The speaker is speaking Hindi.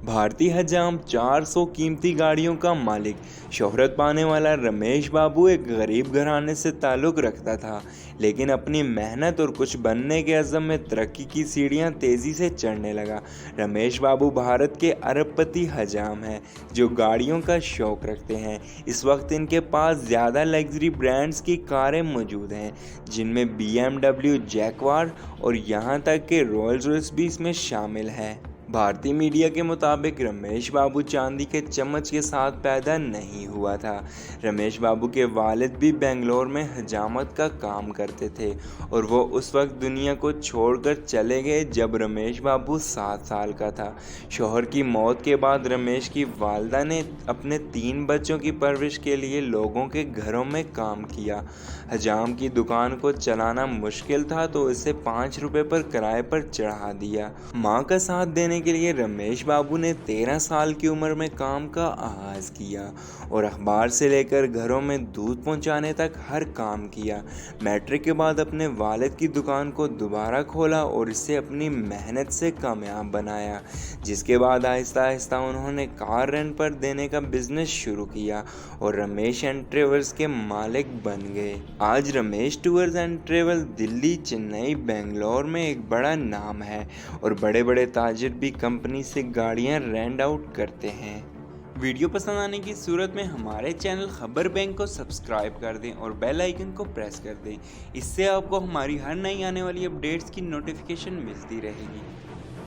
भारतीय हजाम 400 कीमती गाड़ियों का मालिक शोहरत पाने वाला रमेश बाबू एक गरीब घराने से ताल्लुक़ रखता था, लेकिन अपनी मेहनत और कुछ बनने के अज़म में तरक्की की सीढ़ियां तेज़ी से चढ़ने लगा। रमेश बाबू भारत के अरबपति हजाम हैं जो गाड़ियों का शौक़ रखते हैं। इस वक्त इनके पास ज़्यादा लग्जरी ब्रांड्स की कारें मौजूद हैं, जिनमें BMW, जैगवार और यहाँ तक कि रोल्स रॉयस भी इसमें शामिल है। भारतीय मीडिया के मुताबिक रमेश बाबू चांदी के चम्मच के साथ पैदा नहीं हुआ था। रमेश बाबू के वालिद भी बेंगलोर में हजामत का काम करते थे और वो उस वक्त दुनिया को छोड़कर चले गए जब रमेश बाबू 7 साल का था। शौहर की मौत के बाद रमेश की वालदा ने अपने 3 बच्चों की परवरिश के लिए लोगों के घरों में काम किया। हजाम की दुकान को चलाना मुश्किल था तो इसे 5 रुपए पर किराए पर चढ़ा दिया। माँ का साथ देने के लिए रमेश बाबू ने 13 साल की उम्र में काम का आगाज किया और अखबार से लेकर घरों में दूध पहुंचाने तक हर काम किया। मैट्रिक के बाद अपने वालिद की दुकान को दोबारा खोला और इसे अपनी मेहनत से कामयाब बनाया, जिसके बाद आहिस्ता आहिस्ता उन्होंने कार रेंट पर देने का बिजनेस शुरू किया और रमेश एंड ट्रेवल्स के मालिक बन गए। आज Ramesh tours and travel Delhi, Chennai, Bangalore में एक बड़ा नाम है और बड़े बड़े ताजिर भी कंपनी से गाड़ियां रेंट आउट करते हैं। वीडियो पसंद आने की सूरत में हमारे चैनल खबर बैंक को सब्सक्राइब कर दें और बेल आइकन को प्रेस कर दें। इससे आपको हमारी हर नई आने वाली अपडेट्स की नोटिफिकेशन मिलती रहेगी।